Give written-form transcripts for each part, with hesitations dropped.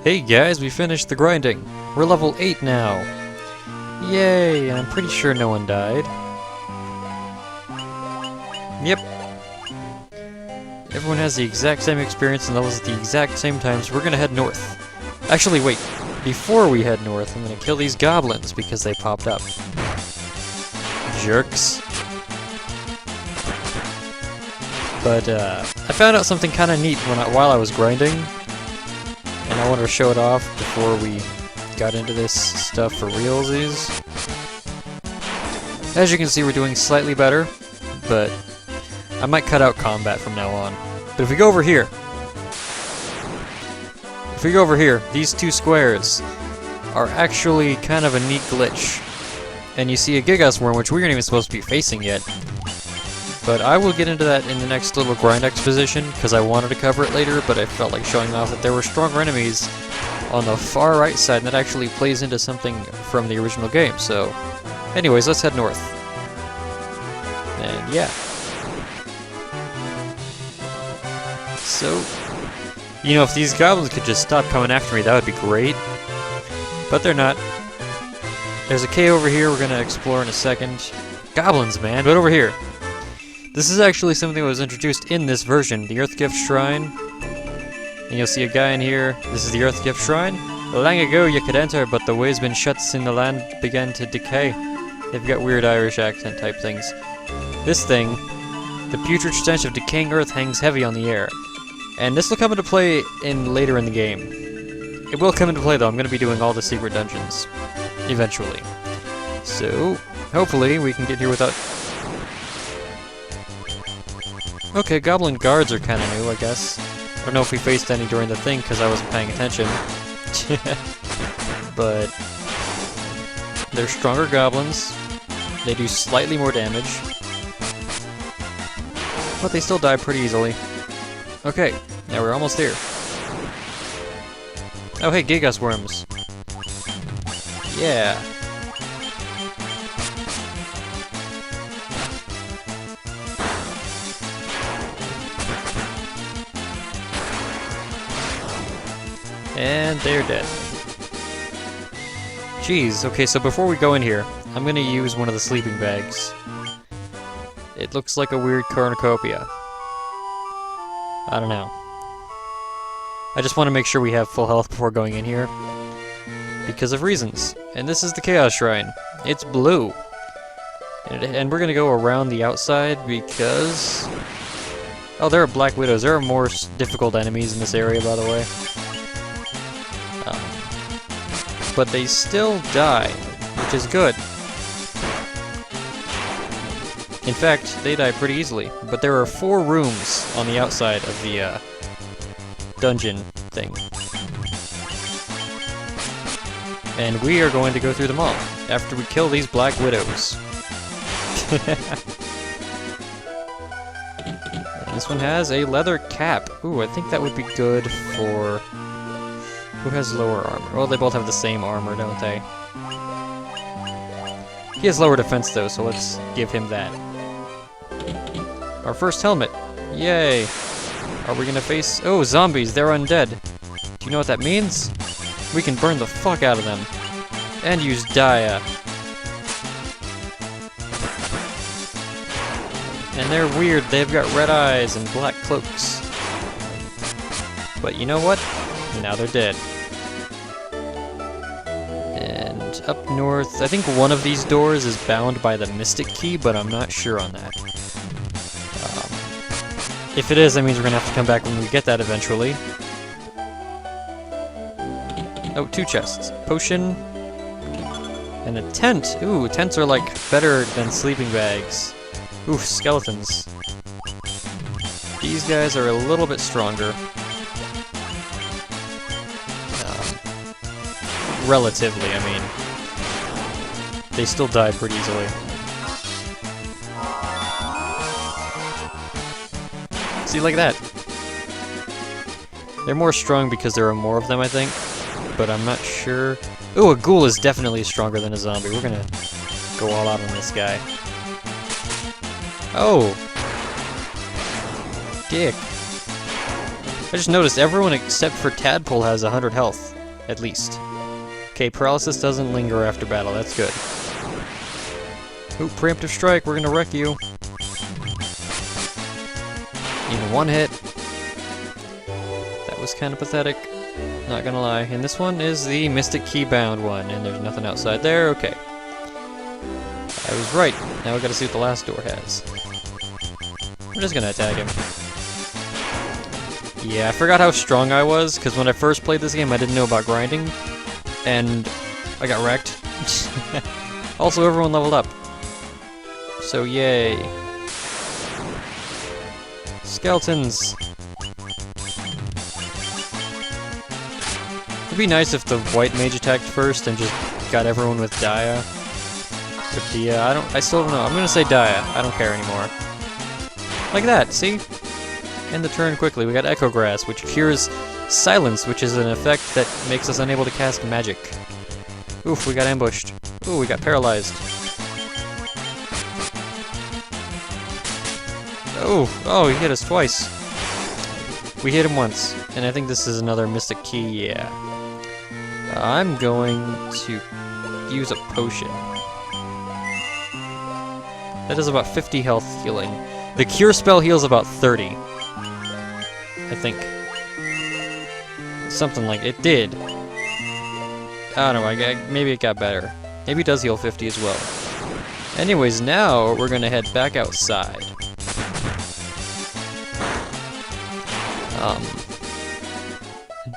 Hey guys, we finished the grinding. We're level 8 now. Yay, and I'm pretty sure no one died. Yep. Everyone has the exact same experience and levels at the exact same time, so we're gonna head north. Actually, wait. Before we head north, I'm gonna kill these goblins because they popped up. Jerks. But, I found out something kinda neat while I was grinding. And I wanted to show it off before we got into this stuff for realsies. As you can see, we're doing slightly better, but I might cut out combat from now on. But if we go over here, these two squares are actually kind of a neat glitch. And you see a Gigas worm, which we aren't even supposed to be facing yet. But I will get into that in the next little grind exposition, because I wanted to cover it later, but I felt like showing off that there were stronger enemies on the far right side, and that actually plays into something from the original game. So, anyways, let's head north. And yeah. So, you know, if these goblins could just stop coming after me, that would be great. But they're not. There's a cave over here we're going to explore in a second. Goblins, man, but over here. This is actually something that was introduced in this version, the Earth Gift Shrine. And you'll see a guy in here. This is the Earth Gift Shrine. Long ago you could enter, but the way's been shut since the land began to decay. They've got weird Irish accent type things. This thing, the putrid stench of decaying earth hangs heavy on the air. And this will come into play later in the game. It will come into play though, I'm going to be doing all the secret dungeons. Eventually. So, hopefully we can get here without... Okay, goblin guards are kind of new, I guess. I don't know if we faced any during the thing, because I wasn't paying attention. But... they're stronger goblins. They do slightly more damage. But they still die pretty easily. Okay, now we're almost here. Oh hey, Gigas worms. Yeah. And they're dead. Jeez, okay, so before we go in here, I'm gonna use one of the sleeping bags. It looks like a weird cornucopia. I don't know. I just want to make sure we have full health before going in here. Because of reasons. And this is the Chaos Shrine. It's blue. And we're gonna go around the outside because... oh, there are Black Widows. There are more difficult enemies in this area, by the way. But they still die, which is good. In fact, they die pretty easily. But there are 4 rooms on the outside of the dungeon thing. And we are going to go through them all after we kill these Black Widows. This one has a leather cap. Ooh, I think that would be good for... who has lower armor? Well, they both have the same armor, don't they? He has lower defense, though, so let's give him that. Our first helmet. Yay! Are we gonna face... oh, zombies! They're undead. Do you know what that means? We can burn the fuck out of them. And use Dia. And they're weird. They've got red eyes and black cloaks. But you know what? Now they're dead. And up north, I think one of these doors is bound by the Mystic Key, but I'm not sure on that. If it is, that means we're gonna have to come back when we get that eventually. Oh, 2 chests. Potion. And a tent. Ooh, tents are like better than sleeping bags. Ooh, skeletons. These guys are a little bit stronger. Relatively, I mean. They still die pretty easily. See, like that. They're more strong because there are more of them, I think. But I'm not sure. Ooh, a ghoul is definitely stronger than a zombie. We're gonna go all out on this guy. Oh! Dick. I just noticed everyone except for Tadpole has 100 health, at least. Okay, paralysis doesn't linger after battle, that's good. Ooh, preemptive strike, we're gonna wreck you. Even one hit. That was kind of pathetic, not gonna lie. And this one is the Mystic Key bound one, and there's nothing outside there, okay. I was right, now we gotta see what the last door has. I'm just gonna attack him. Yeah, I forgot how strong I was, because when I first played this game I didn't know about grinding, and I got wrecked. Also, everyone leveled up. So, yay. Skeletons. It'd be nice if the white mage attacked first and just got everyone with Dia. With Dia, I still don't know. I'm gonna say Dia. I don't care anymore. Like that, see? End the turn quickly. We got Echo Grass, which cures Silence, which is an effect that makes us unable to cast magic. Oof, we got ambushed. Ooh, we got paralyzed. Oh, he hit us twice. We hit him once, and I think this is another Mystic Key, yeah. I'm going to use a potion. That does about 50 health healing. The cure spell heals about 30. I think. Something like it did. I don't know, maybe it got better. Maybe it does heal 50 as well. Anyways, now we're gonna head back outside.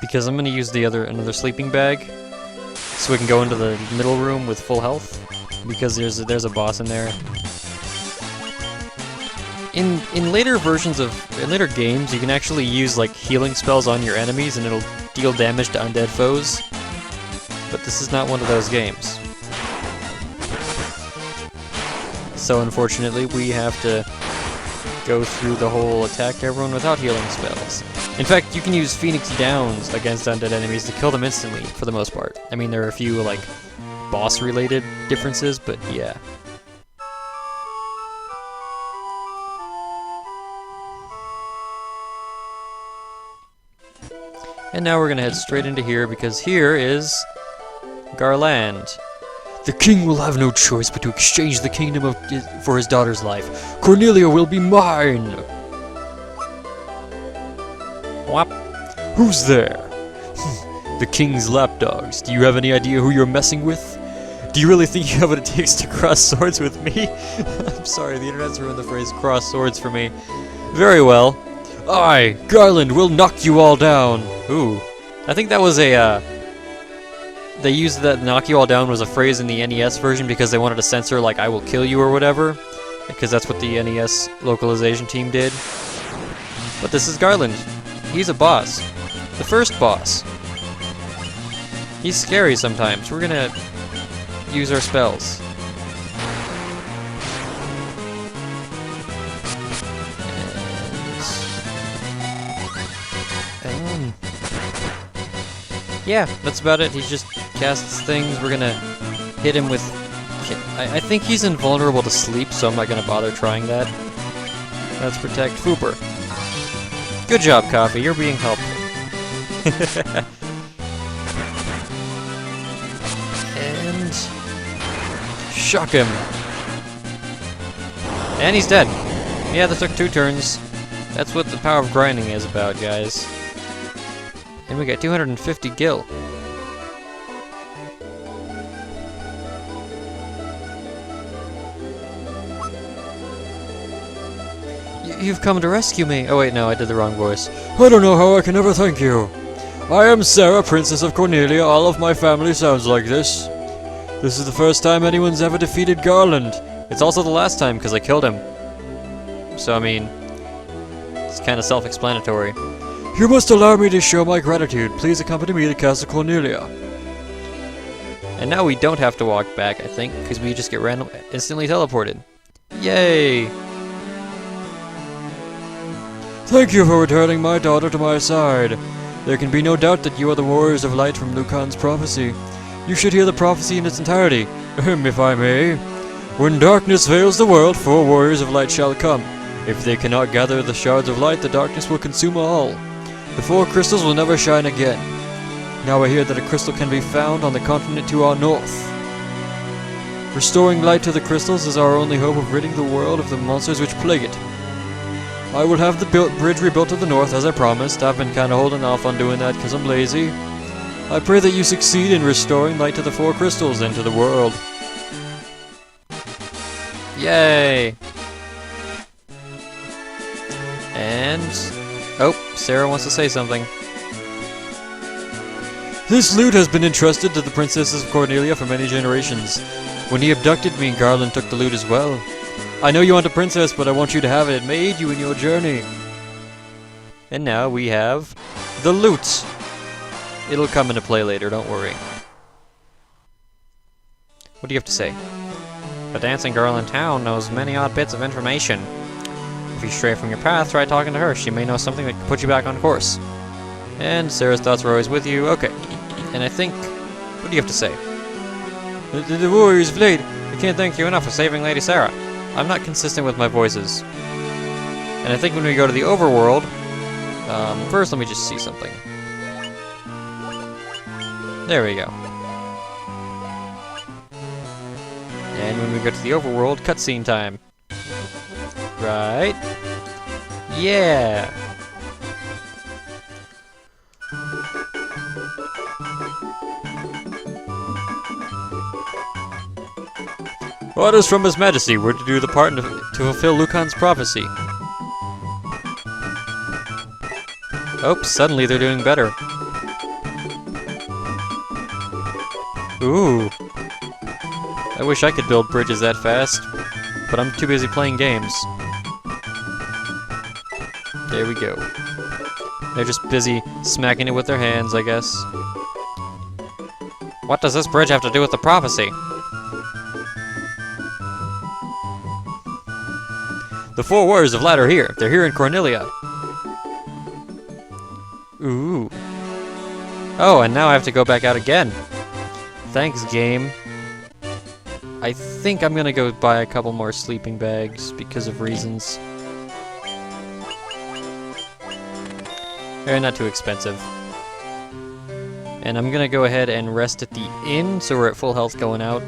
Because I'm gonna use another sleeping bag, so we can go into the middle room with full health. Because there's a boss in there. In later later games, you can actually use like healing spells on your enemies, and it'll deal damage to undead foes. But this is not one of those games. So unfortunately, we have to go through the whole attack everyone without healing spells. In fact, you can use Phoenix Downs against undead enemies to kill them instantly, for the most part. I mean, there are a few, like, boss-related differences, but yeah. And now we're gonna head straight into here, because here is Garland. The king will have no choice but to exchange the kingdom for his daughter's life. Cornelia will be mine! Whop. Who's there? The king's lapdogs. Do you have any idea who you're messing with? Do you really think you have what it takes to cross swords with me? I'm sorry, the internet's ruined the phrase cross swords for me. Very well. I, Garland, will knock you all down. Ooh. I think that was a, they used that knock you all down was a phrase in the NES version because they wanted to censor, like, I will kill you or whatever. Because that's what the NES localization team did. But this is Garland. He's a boss. The first boss. He's scary sometimes. We're gonna use our spells. And yeah, that's about it. He just casts things. We're gonna hit him with... I think he's invulnerable to sleep, so I'm not gonna bother trying that. Let's protect Fooper. Good job, Coffee. You're being helpful. And... shock him. And he's dead. Yeah, that took 2 turns. That's what the power of grinding is about, guys. And we got 250 gil. You've come to rescue me. Oh wait, no, I did the wrong voice. I don't know how I can ever thank you. I am Sarah, Princess of Cornelia. All of my family sounds like this. This is the first time anyone's ever defeated Garland. It's also the last time, because I killed him. So, I mean, it's kind of self-explanatory. You must allow me to show my gratitude. Please accompany me to Castle Cornelia. And now we don't have to walk back, I think, because we just get instantly teleported. Yay! Thank you for returning my daughter to my side. There can be no doubt that you are the warriors of light from Lucan's prophecy. You should hear the prophecy in its entirety, if I may. When darkness veils the world, 4 warriors of light shall come. If they cannot gather the shards of light, the darkness will consume all. The 4 crystals will never shine again. Now I hear that a crystal can be found on the continent to our north. Restoring light to the crystals is our only hope of ridding the world of the monsters which plague it. I will have the bridge rebuilt to the north as I promised. I've been kinda holding off on doing that because I'm lazy. I pray that you succeed in restoring light to the 4 crystals and to the world. Yay! And... oh, Sarah wants to say something. This loot has been entrusted to the Princesses of Cornelia for many generations. When he abducted me, Garland took the loot as well. I know you want a princess, but I want you to have it. It may aid you in your journey. And now we have the loot. It'll come into play later, don't worry. What do you have to say? The dancing girl in town knows many odd bits of information. If you stray from your path, try talking to her. She may know something that can put you back on course. And Sarah's thoughts are always with you. Okay. And I think... what do you have to say? The warriors of Blade. I can't thank you enough for saving Lady Sarah. I'm not consistent with my voices. And I think when we go to the overworld... first let me just see something. There we go. And when we go to the overworld, cutscene time. Right. Yeah! Orders from His Majesty. We're to do the part to fulfill Lucan's prophecy. Oh, suddenly they're doing better. Ooh. I wish I could build bridges that fast, but I'm too busy playing games. There we go. They're just busy smacking it with their hands, I guess. What does this bridge have to do with the prophecy? The 4 warriors of light are here. They're here in Cornelia. Ooh. Oh, and now I have to go back out again. Thanks, game. I think I'm gonna go buy a couple more sleeping bags because of reasons. They're not too expensive. And I'm gonna go ahead and rest at the inn, so we're at full health going out.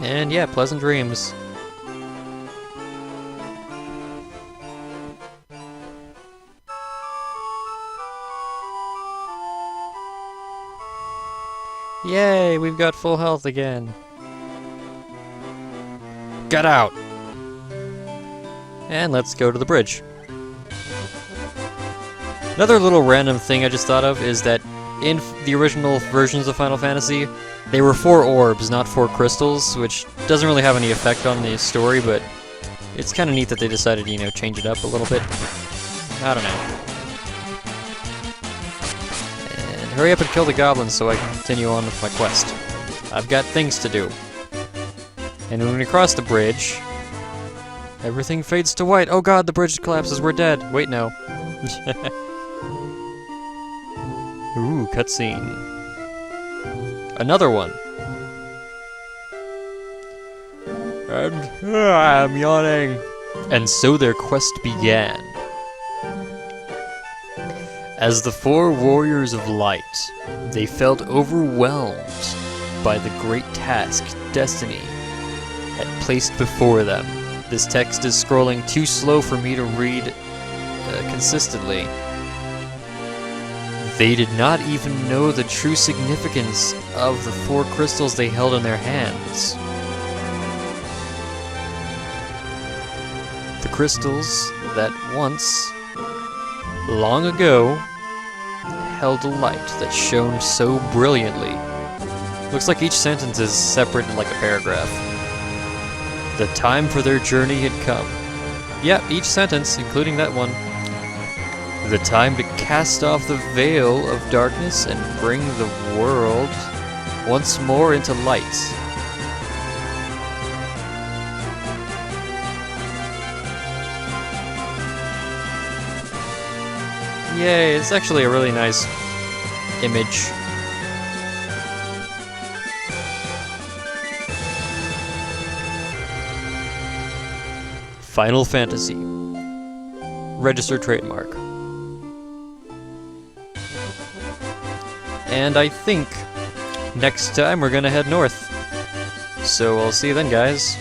And yeah, pleasant dreams. Yay, we've got full health again. Get out! And let's go to the bridge. Another little random thing I just thought of is that in the original versions of Final Fantasy, they were 4 orbs, not 4 crystals, which doesn't really have any effect on the story, but it's kind of neat that they decided to, you know, change it up a little bit. I don't know. And hurry up and kill the goblins so I can continue on with my quest. I've got things to do. And when we cross the bridge, everything fades to white. Oh god, the bridge collapses, we're dead. Wait, no. Ooh, cutscene. Another one. And I'm yawning. And so their quest began. As the 4 warriors of light, they felt overwhelmed by the great task destiny had placed before them. This text is scrolling too slow for me to read consistently. They did not even know the true significance of the 4 crystals they held in their hands. The crystals that once, long ago, held a light that shone so brilliantly. Looks like each sentence is separate in like a paragraph. The time for their journey had come. Yep, each sentence, including that one. The time to cast off the veil of darkness and bring the world once more into light. Yay, it's actually a really nice image. Final Fantasy. Registered trademark. And I think next time we're gonna head north. So I'll see you then, guys.